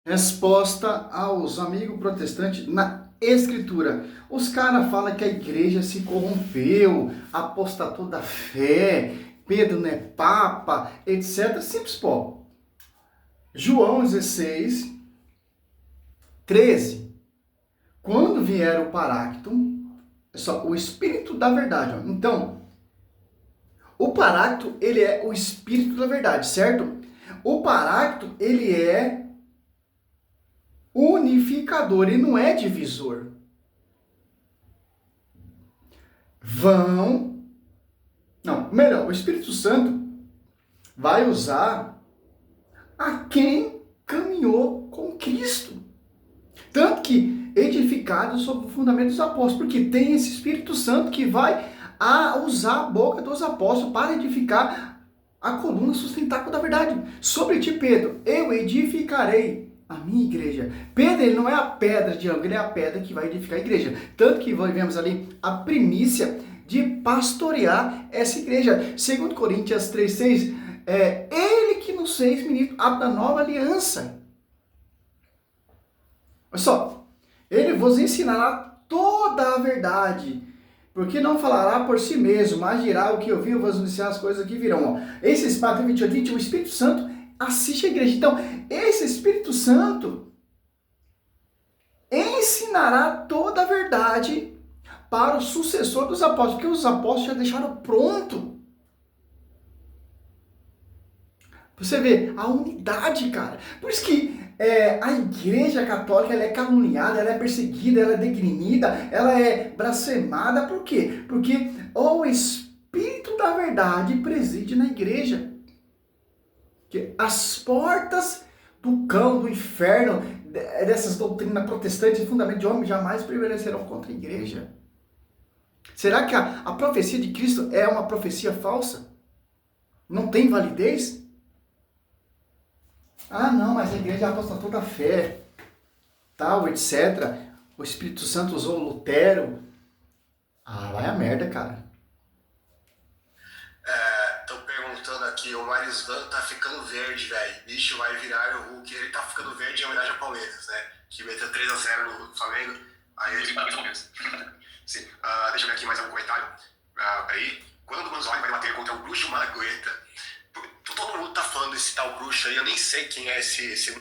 Resposta aos amigos protestantes na Escritura. Os caras falam que a igreja se corrompeu, apostatou da fé, Pedro não é papa, etc. Simples, pô. João 16, 13. Quando vier o Paráclito, só o Espírito da Verdade. Ó. Então, o Paráclito, ele é o Espírito da Verdade, certo? O Paráclito, ele é unificador e não é divisor. O Espírito Santo vai usar a quem caminhou com Cristo. Tanto que edificado sobre o fundamento dos apóstolos, porque tem esse Espírito Santo que vai usar a boca dos apóstolos para edificar a coluna sustentável da verdade. Sobre ti, Pedro, eu edificarei a minha igreja. Pedro, ele não é a pedra de ângulo, ele é a pedra que vai edificar a igreja. Tanto que vemos ali a primícia de pastorear essa igreja. Segundo Coríntios 3,6, é ele que nos fez ministro da nova aliança. Olha só, ele vos ensinará toda a verdade, porque não falará por si mesmo, mas dirá o que ouviu, vos anunciar as coisas que virão. Esses 4, 28, 20, o Espírito Santo assiste a igreja. Então, esse Espírito Santo ensinará toda a verdade para o sucessor dos apóstolos, porque os apóstolos já deixaram pronto. Você vê a unidade, cara. Por isso que a igreja católica ela é caluniada, ela é perseguida, ela é degrinida, ela é blasfemada. Por quê? Porque o Espírito da Verdade preside na igreja. Que as portas do cão, do inferno, dessas doutrinas protestantes e fundamento de homem jamais prevalecerão contra a igreja. Será que a profecia de Cristo é uma profecia falsa? Não tem validez? Ah, não, mas a igreja apostatou da fé, tal, etc. O Espírito Santo usou Lutero. Ah, vai a merda, cara. Estão perguntando aqui, o Marisvan tá ficando verde, velho. Bicho vai virar o Hulk, ele tá ficando verde em homenagem ao Palmeiras, né? Que meteu 3-0 no Flamengo. Aí ele tá Sim. Deixa eu ver aqui mais algum comentário. Peraí. Quando o Manzoni vai bater contra o Bruxo Malagueta? Todo mundo tá falando desse tal bruxo aí, eu nem sei quem é esse...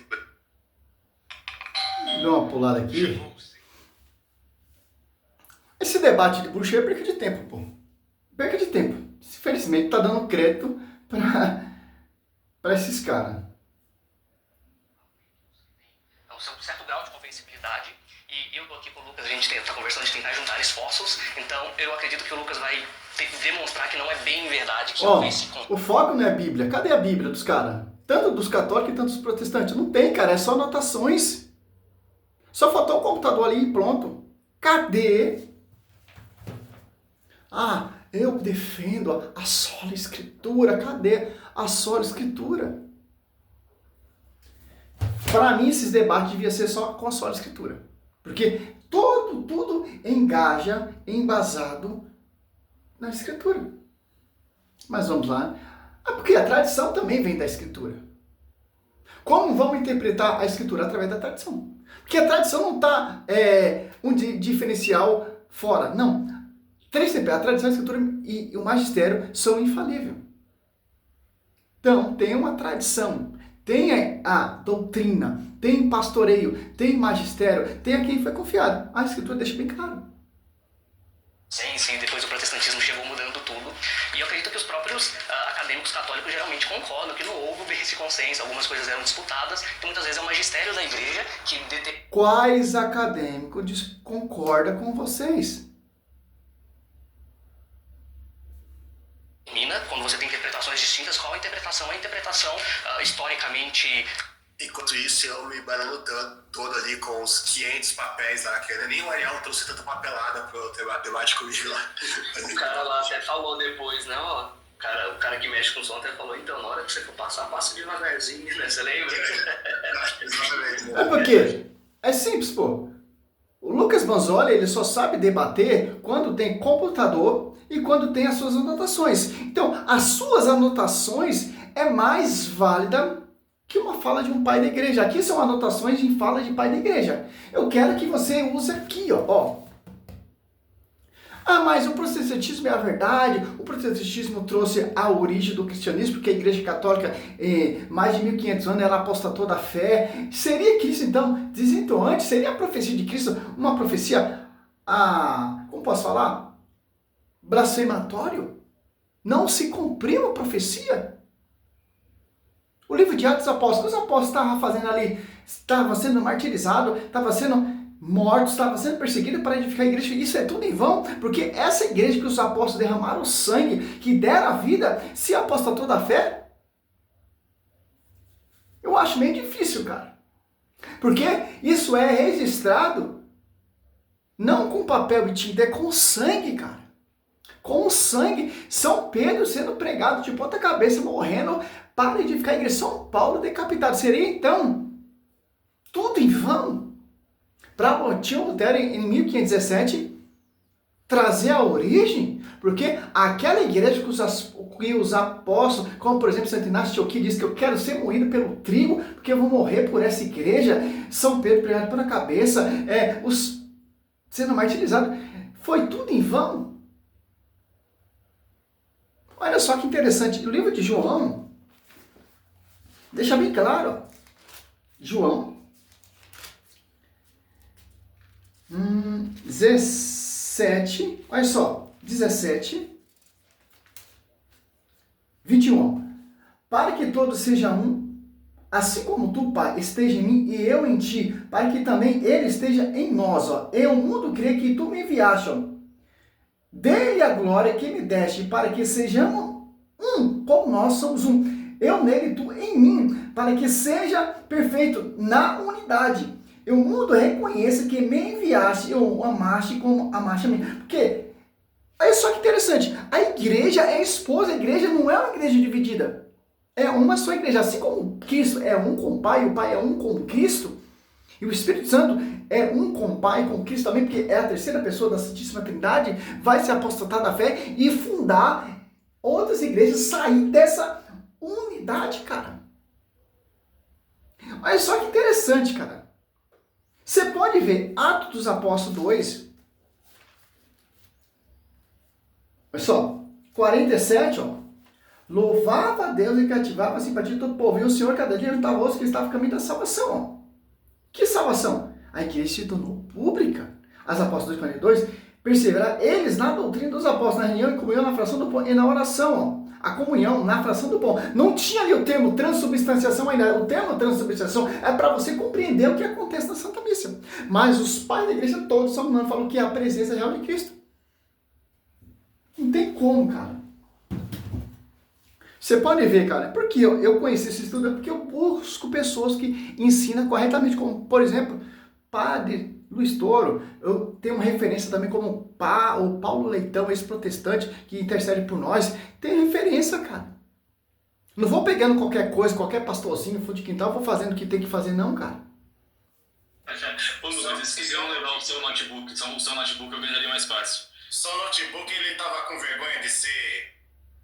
Dá uma pulada aqui. Esse debate de bruxo é perca de tempo, pô. Perca de tempo. Infelizmente tá dando crédito para esses caras. Um certo grau de convencibilidade. E eu tô aqui com o Lucas, a gente tá conversando, a gente tentar juntar esforços. Então eu acredito que o Lucas vai demonstrar que não é bem verdade que o foco não é a Bíblia. Cadê a Bíblia dos caras? Tanto dos católicos e tanto dos protestantes. Não tem, cara. É só anotações. Só faltou o computador ali e pronto. Cadê? Ah, eu defendo a sola escritura. Cadê a sola escritura? Para mim, esses debates deviam ser só com a sola escritura. Porque tudo engaja, embasado na escritura. Mas vamos lá. Porque a tradição também vem da escritura. Como vamos interpretar a escritura? Através da tradição. Porque a tradição não está um diferencial fora. Não. A tradição, a escritura e o magistério são infalíveis. Então, tem uma tradição. Tem a doutrina, tem pastoreio, tem magistério, tem a quem foi confiado. A escritura deixa bem claro. Sim, depois o protestantismo chegou mudando tudo. E eu acredito que os próprios acadêmicos católicos geralmente concordam que não houve esse consenso, algumas coisas eram disputadas, e muitas vezes é o magistério da igreja que... Quais acadêmicos concordam com vocês? Quando você tem interpretações distintas, qual a interpretação? A interpretação historicamente... Enquanto isso, eu me baralho todo ali com os 500 papéis lá, que ainda nem o Ariel trouxe tanta papelada pro debate comigo lá. O cara lá até falou depois, né, ó. O cara que mexe com o som até falou, então, na hora que você for passar, passa devagarzinho, né? Você lembra? É porque é simples, pô. O Lucas Manzoli, ele só sabe debater quando tem computador e quando tem as suas anotações. Então, as suas anotações é mais válida que uma fala de um pai da igreja. Aqui são anotações em fala de pai da igreja. Eu quero que você use aqui, ó. Ah, mas o protestantismo é a verdade, o protestantismo trouxe a origem do cristianismo, porque a igreja católica, mais de 1500 anos, ela apostatou da fé. Seria Cristo, então, desentoante? Seria a profecia de Cristo uma profecia, como posso falar? Blasfematório? Não se cumpriu a profecia? O livro de Atos dos Apóstolos, os apóstolos estavam fazendo ali, estavam sendo martirizados, estavam sendo mortos, estavam sendo perseguidos para edificar a igreja. Isso é tudo em vão, porque essa igreja que os apóstolos derramaram sangue, que deram a vida, se apostatou da fé, eu acho meio difícil, cara. Porque isso é registrado não com papel e tinta, é com sangue, cara. Com sangue. São Pedro sendo pregado de ponta cabeça, morrendo para edificar a igreja. São Paulo decapitado. Seria então tudo em vão para Martinho Lutero em 1517 trazer a origem? Porque aquela igreja que os apóstolos, como por exemplo Santo Inácio de Antioquia, diz que eu quero ser moído pelo trigo, porque eu vou morrer por essa igreja. São Pedro pregado pela cabeça, sendo martirizado. Foi tudo em vão? Olha só que interessante, o livro de João deixa bem claro, ó. João 17, olha só, 17, 21. Para que todos sejam um, assim como tu, Pai, esteja em mim e eu em ti, para que também ele esteja em nós. Ó. E o mundo crê que tu me enviaste, ó. Dê-lhe a glória que me deste, para que sejamos um, como nós somos um. Eu nele, tu em mim, para que seja perfeito na unidade. E o mundo reconheça que me enviaste, eu amaste como amaste a mim. Porque, olha só que interessante, a igreja é esposa, a igreja não é uma igreja dividida. É uma só igreja, assim como Cristo é um com o Pai, o Pai é um com Cristo, e o Espírito Santo é um com o Pai, com Cristo também, porque é a terceira pessoa da Santíssima Trindade, vai se apostatar da fé e fundar outras igrejas, sair dessa unidade, cara. Olha só que interessante, cara. Você pode ver Atos dos Apóstolos 2, olha só, 47, ó. Louvava a Deus e cativava a simpatia de todo o povo. E o Senhor cada dia juntava outros que estavam no caminho da salvação. Ó. Que salvação? A igreja se tornou pública. As Apóstolos 2:42, perseverar eles na doutrina dos apóstolos, na reunião e comunhão, na fração do pão e na oração. Ó. A comunhão na fração do pão. Não tinha ali o termo transubstanciação ainda. O termo transubstanciação é para você compreender o que acontece na Santa Missa. Mas os pais da igreja todos, São Bruno, falam que é a presença real de Cristo. Não tem como, cara. Você pode ver, cara, porque eu conheci esse estudo, é porque eu busco pessoas que ensinam corretamente, como, por exemplo, Padre Luiz Toro. Eu tenho uma referência também como o Paulo Leitão, esse protestante que intercede por nós. Tem referência, cara. Não vou pegando qualquer coisa, qualquer pastorzinho, fundo de quintal, vou fazendo o que tem que fazer, não, cara. Ô, Lucas, se quiser levar o seu notebook eu venderia mais fácil. Só o notebook, ele tava com vergonha de ser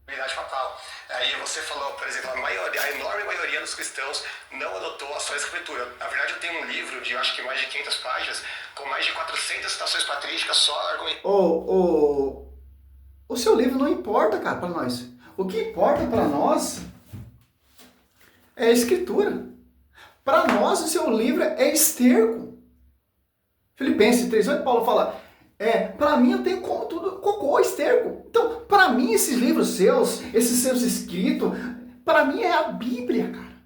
unidade papal. Aí você falou, por exemplo, a enorme maioria dos cristãos não adotou a sua escritura. Na verdade, eu tenho um livro de, acho que mais de 500 páginas, com mais de 400 citações patrísticas, só argumentando. O seu livro não importa, cara, para nós. O que importa para nós é a escritura. Para nós, o seu livro é esterco. Filipenses 3:8, Paulo fala... para mim eu tenho como tudo, cocô, esterco. Então, para mim esses livros seus, esses seus escritos, para mim é a Bíblia, cara.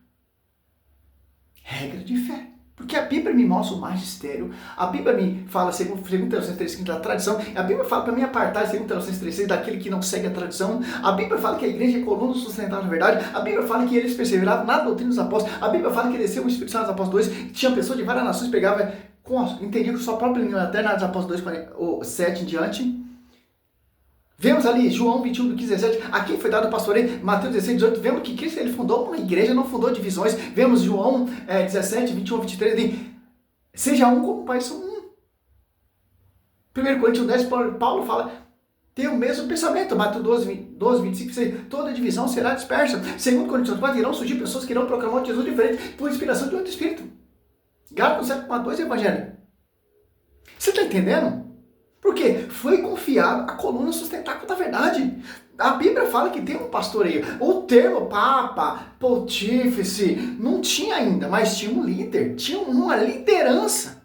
Regra de fé. Porque a Bíblia me mostra o magistério, a Bíblia me fala, segundo Teologia 3:5, da tradição, a Bíblia fala para mim apartar, segundo Teologia 3:6, daquele que não segue a tradição, a Bíblia fala que a igreja é coluna sustentada na verdade, a Bíblia fala que eles perseveravam na doutrina dos apóstolos, a Bíblia fala que desceu o Espírito Santo dos apóstolos 2, tinha pessoas de várias nações, pegava... entendi com sua própria língua até na Apóstolos 2:7 em diante. Vemos ali João 21:15-17, a quem foi dado o pastoreio, Mateus 16:18, vemos que Cristo ele fundou uma igreja, não fundou divisões. Vemos João 17:21-23, seja um como o Pai são um. 1 Coríntios 10, Paulo fala, tem o mesmo pensamento. Mateus 12, 25, 26. Toda divisão será dispersa. Segundo Coríntios 4, irão surgir pessoas que irão proclamar um Jesus diferente por inspiração de outro espírito. Gálatas 7,2 é evangelho. Você está entendendo? Porque foi confiado a coluna sustentável da verdade. A Bíblia fala que tem um pastoreio. O termo papa, pontífice, não tinha ainda, mas tinha um líder, tinha uma liderança.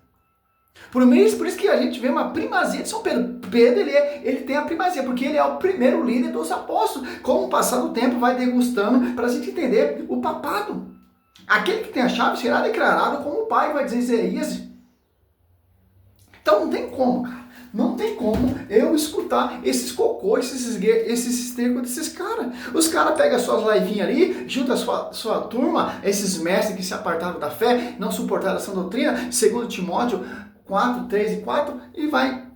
Por isso que a gente vê uma primazia de São Pedro. Pedro, ele tem a primazia, porque ele é o primeiro líder dos apóstolos. Com o passar do tempo, vai degustando para a gente entender o papado. Aquele que tem a chave será declarado como o pai, vai dizer Isaías. Então não tem como, cara. Não tem como eu escutar esses cocôs, esses estercos desses caras. Os caras pegam as suas livinhas ali, juntam a sua turma, esses mestres que se apartaram da fé, não suportaram essa doutrina, segundo Timóteo 4, 3 e 4, e vai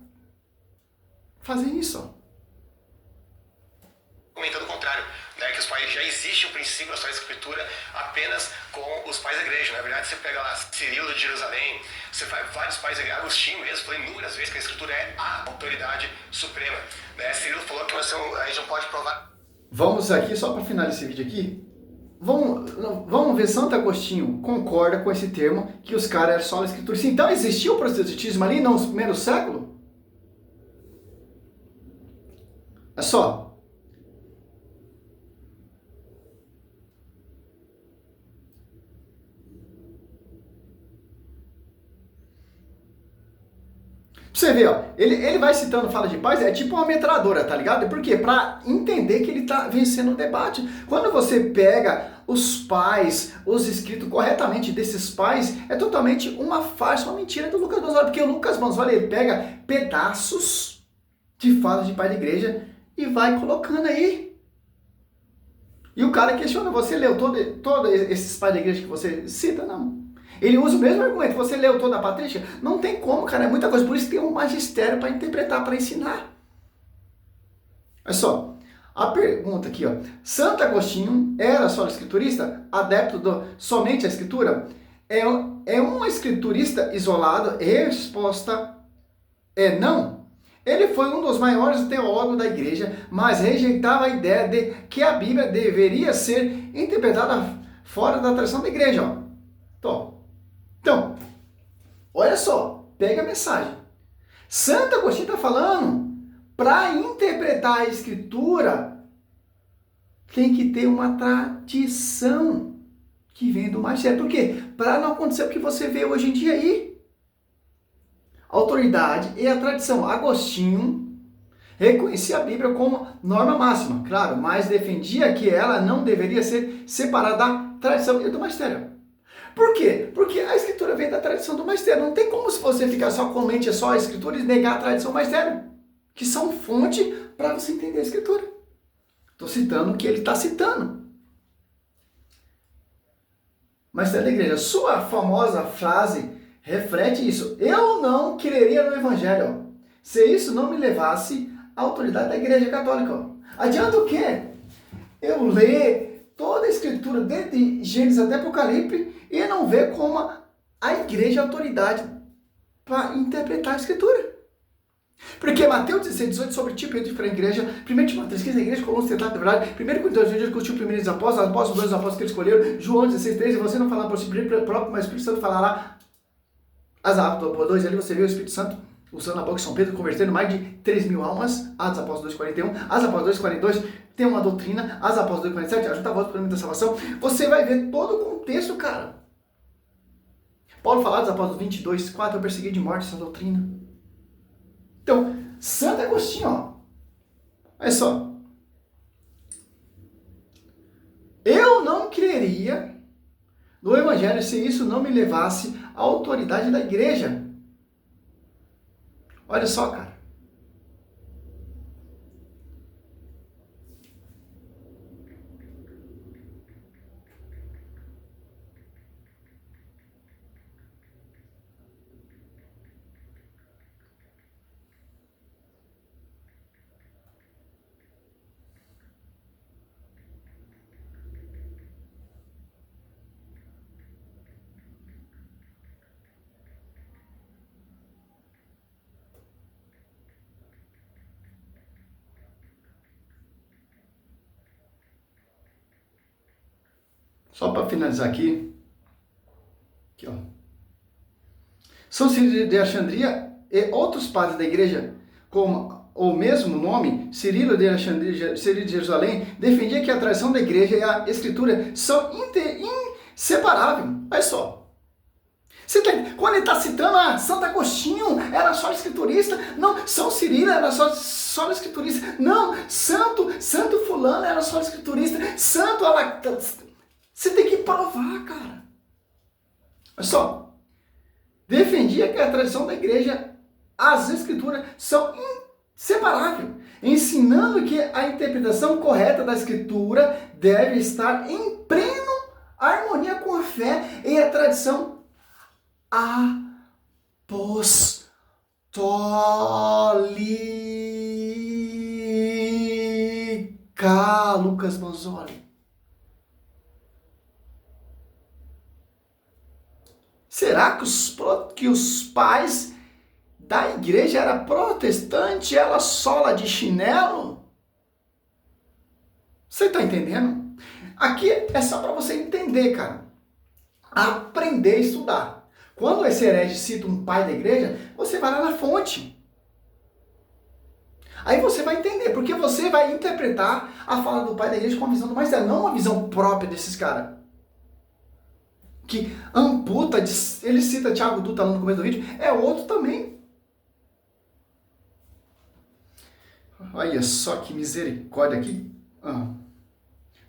fazer isso. Comentando o contrário, né, que os pais já existe o princípio da sua escritura apenas com os pais da igreja. Na verdade, você pega lá Cirilo de Jerusalém, você faz vários pais da igreja, Agostinho mesmo, falou inúmeras vezes que a escritura é a autoridade suprema. Né? Cirilo falou que a gente não pode provar. Vamos aqui, só para finalizar esse vídeo aqui, vamos ver, Santo Agostinho concorda com esse termo, que os caras eram só a escritura. Sim, então existia o protestantismo ali no primeiro século? É só. Você vê, ó, ele vai citando fala de paz, é tipo uma metralhadora, tá ligado? Por quê? Pra entender que ele tá vencendo o debate. Quando você pega os pais, os escritos corretamente desses pais, é totalmente uma farsa, uma mentira do Lucas Manzoli, porque o Lucas Manzoli, ele pega pedaços de falas de pai de igreja e vai colocando aí. E o cara questiona, você leu todos esses pais da igreja que você cita? Não. Ele usa o mesmo argumento. Você leu toda a Patrícia? Não tem como, cara. É muita coisa. Por isso tem um magistério para interpretar, para ensinar. Olha só. A pergunta aqui, ó. Santo Agostinho era só escriturista? Adepto somente à escritura? É um escriturista isolado? Resposta é não. Ele foi um dos maiores teólogos da igreja, mas rejeitava a ideia de que a Bíblia deveria ser interpretada fora da tradição da igreja. Ó. Então, olha só, pega a mensagem. Santo Agostinho está falando, para interpretar a escritura, tem que ter uma tradição que vem do magistério. Por quê? Para não acontecer o que você vê hoje em dia aí. A autoridade e a tradição. Agostinho reconhecia a Bíblia como norma máxima, claro, mas defendia que ela não deveria ser separada da tradição e do magistério. Por quê? Porque a escritura vem da tradição do magistério. Não tem como se você ficar só com mente só a escritura e negar a tradição do magistério, que são fonte para você entender a escritura. Estou citando o que ele está citando. Magistério da igreja, sua famosa frase reflete isso. Eu não creria no evangelho se isso não me levasse à autoridade da igreja católica. Adianta o quê? Eu ler toda a escritura, desde Gênesis até Apocalipse, e não ver como a igreja é autoridade para interpretar a escritura. Porque Mateus 16, 18 sobre tipo e diferente igreja, 1 Timóteo 3, 15 a igreja coluna sustentável da verdade, 1 Coríntios 2, discutiu primeiro os apóstolos, dois apóstolos que ele escolheram, João 16, 13, você não falar por si próprio, mas o Espírito Santo falará. As Atos 2, ali você vê o Espírito Santo usando a boca de São Pedro, convertendo mais de 3.000 almas, Atos Apóstolos 2,41, Atos Apóstolos 2,42, tem uma doutrina, Atos Apóstolos 2,47, ajuda a voz para o da salvação, você vai ver todo o contexto, cara. Paulo fala dos Apóstolos 22,4, eu persegui de morte essa doutrina. Então, Santo Agostinho, ó, olha só, eu não creria no evangelho se isso não me levasse à autoridade da igreja. Olha só, cara. Só para finalizar aqui, ó. São Cirilo de Alexandria e outros padres da igreja, com o mesmo nome, Cirilo de Alexandria, Cirilo de Jerusalém, defendia que a tradição da igreja e a escritura são inseparáveis. Olha só. Quando ele está citando, Santo Agostinho era só escriturista, não, São Cirilo era só escriturista, não, Santo fulano era só escriturista, Santo você tem que provar, cara. Olha só, defendia que a tradição da igreja, as escrituras são inseparáveis, ensinando que a interpretação correta da escritura deve estar em plena harmonia com a fé e a tradição apostólica. Lucas Manzoli. Será que os pais da igreja eram protestantes, ela sola de chinelo? Você está entendendo? Aqui é só para você entender, cara. Aprender a estudar. Quando esse herege cita um pai da igreja, você vai lá na fonte. Aí você vai entender, porque você vai interpretar a fala do pai da igreja com a visão do Marcelo, não uma visão própria desses caras. Que amputa, ele cita Thiago Dutra lá no começo do vídeo, é outro também. Olha só que misericórdia aqui.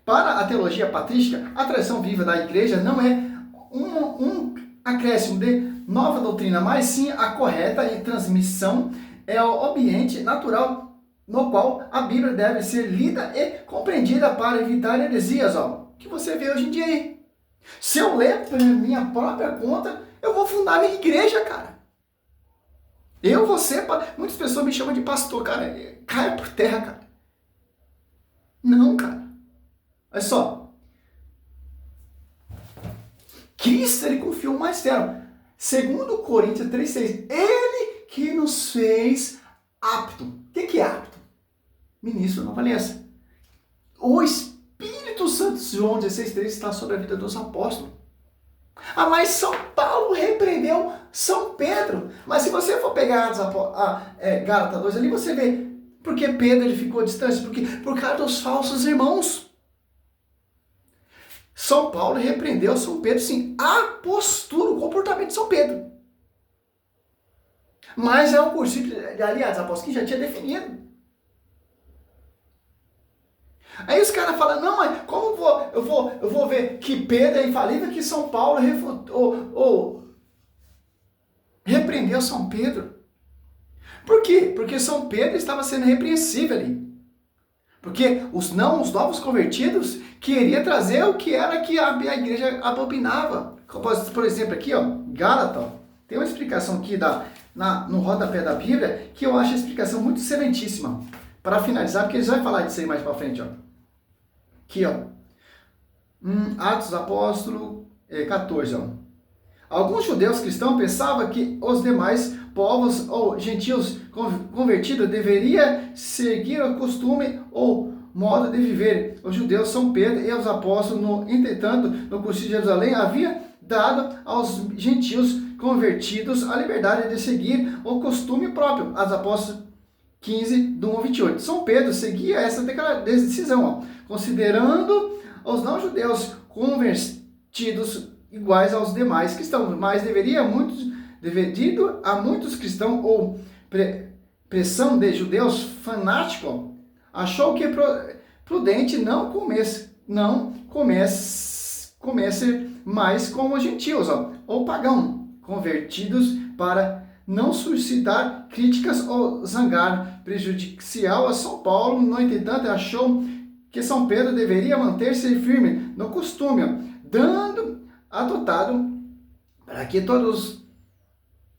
Para a teologia patrística, a tradição viva da igreja não é um acréscimo de nova doutrina, mas sim a correta transmissão é o ambiente natural no qual a Bíblia deve ser lida e compreendida para evitar heresias, que você vê hoje em dia aí. Se eu ler por minha própria conta, eu vou fundar minha igreja, cara. Muitas pessoas me chamam de pastor, cara. Caia por terra, cara. Não, cara. Olha só. Cristo, ele confiou mais sério. Segundo Coríntios 3,6. Ele que nos fez apto. O que é apto? Ministro da nova aliança. O Espírito Santo, João 16,3, está sobre a vida dos apóstolos. Mas São Paulo repreendeu São Pedro. Mas se você for pegar Gálatas 2 ali, você vê porque Pedro ele ficou distante. Por causa dos falsos irmãos. São Paulo repreendeu São Pedro, sim, a postura, o comportamento de São Pedro. Mas é um princípio, aliás, apóstolos que já tinha definido. Aí os caras falam, não, mas como eu vou ver que Pedro é infalível, que São Paulo repreendeu São Pedro? Por quê? Porque São Pedro estava sendo repreensível ali. Porque os novos convertidos queriam trazer o que era que a igreja abominava. Por exemplo, aqui, Gálatas, tem uma explicação aqui no rodapé da Bíblia, que eu acho a explicação muito excelentíssima. Para finalizar, porque eles vão falar disso aí mais para frente, Aqui, Atos Apóstolo 14, Alguns judeus cristãos pensavam que os demais povos ou gentios convertidos deveriam seguir o costume ou modo de viver. Os judeus, São Pedro e os apóstolos, entretanto, no Concílio de Jerusalém, havia dado aos gentios convertidos a liberdade de seguir o costume próprio. As Apóstolos 15, do 1 ao 28. São Pedro seguia essa decisão, considerando os não-judeus convertidos iguais aos demais cristãos, mas devido a muitos cristãos ou pressão de judeus fanáticos, achou que prudente não comece mais com os gentios, ou pagãos, convertidos para não suscitar críticas ou zangar prejudicial a São Paulo. No entanto, achou que São Pedro deveria manter-se firme no costume, adotado para que todos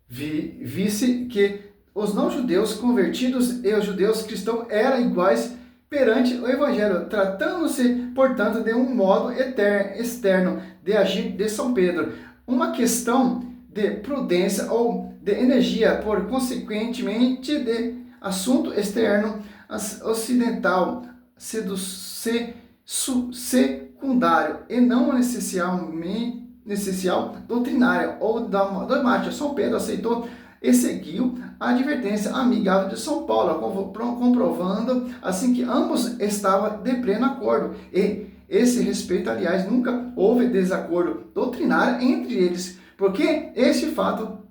vissem que os não-judeus convertidos e os judeus cristãos eram iguais perante o Evangelho, tratando-se, portanto, de um modo externo de agir de São Pedro, uma questão de prudência ou de energia, por consequentemente de assunto externo ocidental, secundário secundário e não essencial doutrinária ou dogmática. São Pedro aceitou e seguiu a advertência amigável de São Paulo, comprovando assim que ambos estavam de pleno acordo. E esse respeito, aliás, nunca houve desacordo doutrinário entre eles, porque esse fato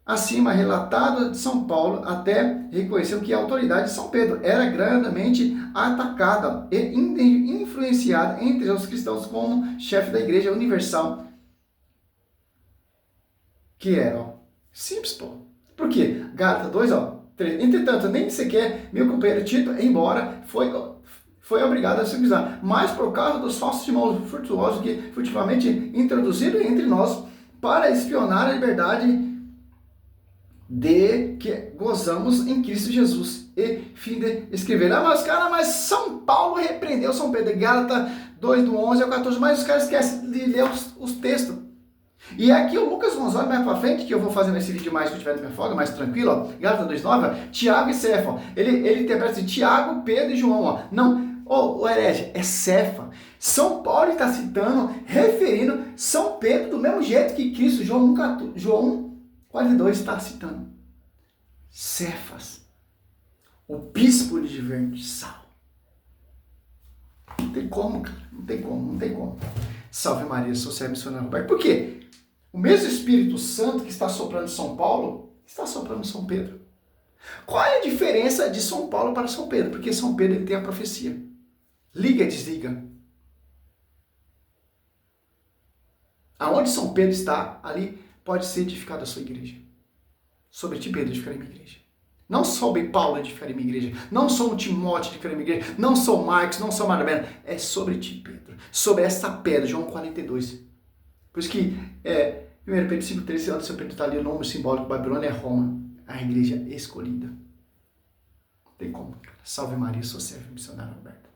acima relatado de São Paulo até reconheceu que a autoridade de São Pedro era grandemente atacada e influenciada entre os cristãos como chefe da Igreja Universal, que era, ó, simples, pô. Por quê? Gálatas 2, ó, 3. Entretanto, nem sequer meu companheiro Tito, embora foi obrigado a circuncidar, mas por causa dos falsos irmãos furtuosos que furtivamente introduziram entre nós para espionar a liberdade de que gozamos em Cristo Jesus. E fim de escrever. Mas São Paulo repreendeu São Pedro. Gálatas 2, do 11 ao 14. Mas os caras esquecem de ler os textos. E aqui o Lucas Gonzalez, mais pra frente, que eu vou fazer nesse vídeo mais que eu tiver na minha folga, mais tranquilo, ó. Gálatas 2, 9, Tiago e Cefa. Ó. Ele interpreta assim, Tiago, Pedro e João. Ó. Não, o herege, é Cefa. São Paulo está citando, referindo São Pedro do mesmo jeito que Cristo, João 42 está citando. Cefas, o bispo de Diversal. Não tem como, cara. Não tem como. Salve Maria, sou servo missionário Roberto. Por quê? O mesmo Espírito Santo que está soprando São Paulo, está soprando São Pedro. Qual é a diferença de São Paulo para São Pedro? Porque São Pedro ele tem a profecia. Liga e desliga. Aonde São Pedro está, ali pode ser edificada a sua igreja. Sobre ti, Pedro, edificarei minha igreja. Não sobre Paulo edificarei minha igreja. Não sobre Timóteo edificarei minha igreja. Não sou Marcos, não sou Marabena. É sobre ti, Pedro. Sobre essa pedra, João 42. Por isso que 1 Pedro 5,13, onde seu Pedro está ali, o nome simbólico, Babilônia é Roma. A igreja escolhida. Não tem como, cara. Salve Maria, sou servo missionário Roberto.